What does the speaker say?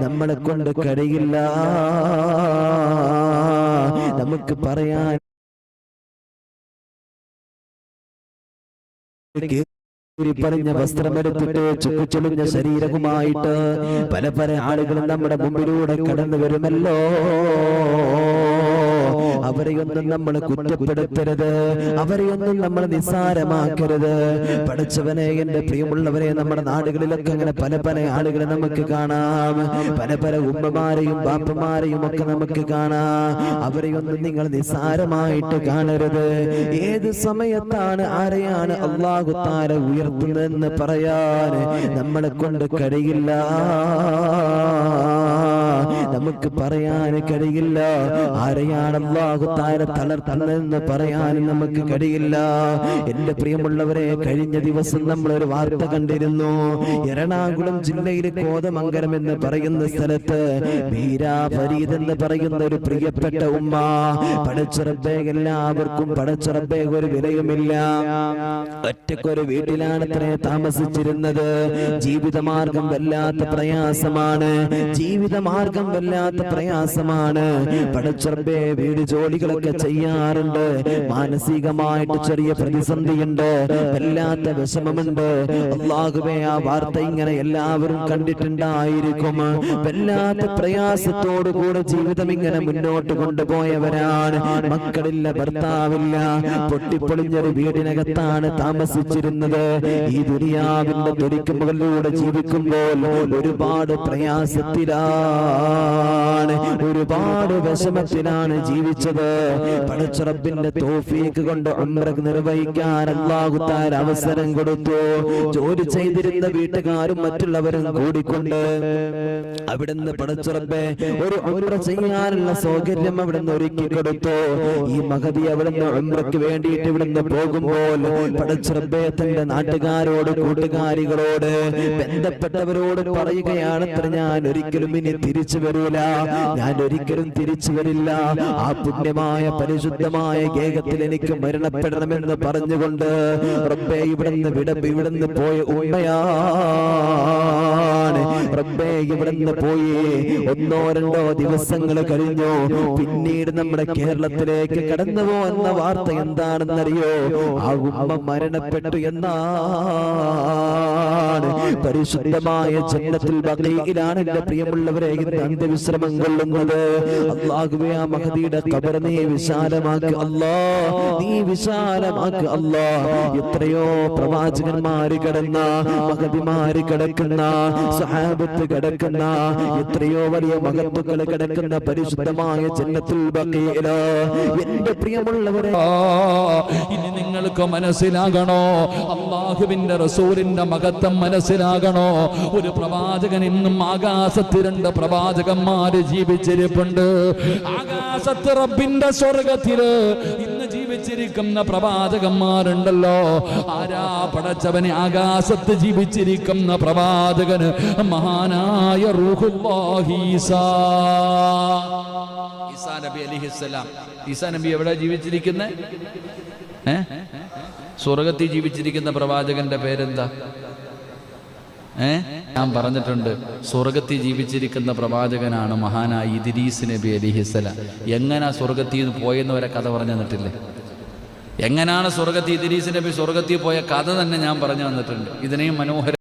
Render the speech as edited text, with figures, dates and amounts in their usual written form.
നമ്മളെ കൊണ്ട് കഴിയില്ല. നമുക്ക് പറയാൻ പറഞ്ഞ വസ്ത്രമെടുത്തിട്ട് ചുക്കുചുളിഞ്ഞ ശരീരവുമായിട്ട് പല പല ആളുകളും നമ്മുടെ മുമ്പിലൂടെ കടന്നു വരുമല്ലോ. അവരെയൊന്നും നമ്മൾ കുറ്റപ്പെടുത്തരുത്, അവരെയൊന്നും നമ്മൾ നിസ്സാരമാക്കരുത്. പഠിച്ചവനെ, എന്റെ പ്രിയമുള്ളവരെ, നമ്മുടെ നാടുകളിലൊക്കെ അങ്ങനെ പല പല ആളുകളെ നമുക്ക് കാണാം. പല പല ഉമ്മമാരെയും ബാപ്പമാരെയും ഒക്കെ നമുക്ക് കാണാം. അവരെയൊന്നും നിങ്ങൾ നിസ്സാരമായിട്ട് കാണരുത്. ഏത് സമയത്താണ് ആരെയാണ് അല്ലാഹു തആല ഉയർത്തുന്നതെന്ന് പറയാൻ നമ്മളെ കൊണ്ട് കഴിയില്ല. നമുക്ക് പറയാൻ കഴിയില്ല. ആരെയാണ് അല്ലാഹു തആല തളർത്തുന്നതെന്ന് പറയാൻ നമുക്ക് കഴിയില്ല. എന്റെ പ്രിയമുള്ളവരെ, കഴിഞ്ഞ ദിവസം നമ്മൾ ഒരു വാർത്ത കണ്ടിരുന്നു. എറണാകുളം ജില്ലയിലെ കോതമംഗലം എന്ന് പറയുന്ന സ്ഥലത്ത് ബീരാ ഫരീദ് എന്ന് പറയുന്ന ഒരു പ്രിയപ്പെട്ട ഉമ്മ, പടച്ച റബ്ബേ, എല്ലാവർക്കും പടച്ച റബ്ബേ ഒരു വിലയുമില്ല, ഒറ്റക്കൊരു വീട്ടിലാണ് അത്രേ താമസിച്ചിരുന്നത്. ജീവിതമാർഗം വല്ലാത്ത പ്രയാസമാണ്, ജീവിതമാർഗം വല്ലാത്ത പ്രയാസമാണ്. പടച്ച റബ്ബേ, വീട് ജോലികളൊക്കെ ചെയ്യാറുണ്ട്, മാനസികമായിട്ട് ചെറിയ പ്രതിസന്ധിയുണ്ട്, വല്ലാത്ത വിഷമമുണ്ട്. അല്ലാഹുവേ, ആ വാർത്ത ഇങ്ങനെ എല്ലാവരും കണ്ടിട്ടുണ്ടായിരിക്കും. വല്ലാത്ത പ്രയാസത്തോടു കൂടെ ജീവിതം ഇങ്ങനെ മുന്നോട്ട് കൊണ്ടുപോയവരാണ്. മക്കളില്ല, ഭർത്താവില്ല, പൊട്ടിപ്പൊളിഞ്ഞൊരു വീടിനകത്താണ് താമസിച്ചിരുന്നത്. ഈ ദുനിയാവിന്റെ തൊലിക്കുമുകളിലൂടെ ജീവിക്കുമ്പോൾ ഒരുപാട് പ്രയാസത്തിലാണ്, ഒരുപാട് വിഷമത്തിലാണ് ജീവിച്ചത്. പടച്ച റബ്ബിന്റെ തൗഫീഖ് കൊണ്ട് ഉംറ നിർവഹിക്കാൻ അല്ലാഹു തആല അവസരം കൊടുത്തു. ജോലി ചെയ്തിരുന്ന വീട്ടുകാരും മറ്റുള്ളവരും കൂടിക്കൊണ്ട് അവിടുന്ന് പടച്ച റബ്ബേ ഒരു ഉംറ ചെയ്യാനുള്ള സൗകര്യം അവിടുന്ന് ഒരുക്കി കൊടുത്തു. ഈ മഹദി അവിടുന്ന് ഉംറയ്ക്ക് വേണ്ടിയിട്ട് ഇവിടുന്ന് പോകുമ്പോൾ പടച്ച റബ്ബേ തന്റെ നാട്ടുകാരോട്, കൂട്ടുകാരികളോട്, ബന്ധപ്പെട്ടവരോട് പറയുകയാണ്, ഞാൻ ഒരിക്കലും ഇനി തിരിച്ചു വരൂല, ഞാൻ ഒരിക്കലും തിരിച്ചു വരില്ല. ആ പുണ്യമായ പരിശുദ്ധമായ ഗേഹത്തിൽ എനിക്ക് മരണപ്പെടണമെന്ന് പറഞ്ഞുകൊണ്ട് റബ്ബേ ഇവിടുന്ന് പോയ ഉമ്മയാണ്. റബ്ബേ, ഇവിടുന്ന് പോയി 1-2 ദിവസങ്ങൾ കഴിഞ്ഞു. പിന്നീട് നമ്മുടെ കേരളത്തിലേക്ക് കടന്നു പോകുന്ന വാർത്ത എന്താണെന്നറിയോ? ആ ഉമ്മ മരണപ്പെട്ടു എന്നാണ്. പരിശുദ്ധമായ ജന്നത്തുൽ ബഖീഇലാണ് എന്റെ പ്രിയമുള്ളവരെ ഇന്ന് അന്ത്യവിശ്രമം കൊള്ളുന്നത്. അല്ലാഹുവേ, ആ മഹദിയുടെ ഖബർ നീ വിശാലമാക്ക് അല്ലാഹ്, നീ വിശാലമാക്ക് അല്ലാഹ്. എത്രയോ പ്രവാചകന്മാര് കിടന്ന, മഹദിമാര് കിടക്കുന്ന, സഹാബത്ത് കിടക്കുന്ന, എത്രയോ വലിയ മഹത്തുക്കൾ കിടക്കുന്ന പരിശുദ്ധമായ ജന്നത്തുൽ ബഖീഇല. എന്റെ പ്രിയമുള്ളവരെ, ഇനി നിങ്ങൾക്ക് മനസ്സിലാകണോ, അല്ലാഹുവിന്റെ റസൂലിന്റെ മഹത്വം മനസ്സിലാകണോ? ഒരു പ്രവാചകൻ ഇന്നും ആകാശത്ത് 2 പ്രവാചകന്മാര് ജീവിച്ചിരിപ്പുണ്ട്. ആകാശത്ത് റബ്ബിന്റെ സ്വർഗത്തില് ഇന്ന് ജീവിച്ചിരിക്കുന്ന പ്രവാചകന്മാരുണ്ടല്ലോ. ആരാ പടച്ചവനെ? ആകാശത്ത് ജീവിച്ചിരിക്കുന്ന പ്രവാചകന് മഹാനായ റൂഹുല്ലാഹി ഈസാ നബി അലൈഹിസ്സലാം. ഈസാ നബി എവിടെ ജീവിച്ചിരിക്കുന്നത്? സ്വർഗത്തിൽ ജീവിച്ചിരിക്കുന്ന പ്രവാചകന്റെ പേരെന്താ? ഞാൻ പറഞ്ഞിട്ടുണ്ട്, സ്വർഗത്തിൽ ജീവിച്ചിരിക്കുന്ന പ്രവാചകനാണ് മഹാനായ ഇദ്രീസ് നബി അലൈഹിസ്സലാം. എങ്ങനാ സ്വർഗത്തിൽ നിന്ന് പോയെന്ന് വരെ കഥ പറഞ്ഞു തന്നിട്ടില്ലേ? എങ്ങനെയാണ് സ്വർഗത്തിൽ ഇദ്രീസ് നബി സ്വർഗത്തിൽ പോയ കഥ തന്നെ ഞാൻ പറഞ്ഞു തന്നിട്ടുണ്ട്. ഇതിനെയും മനോഹര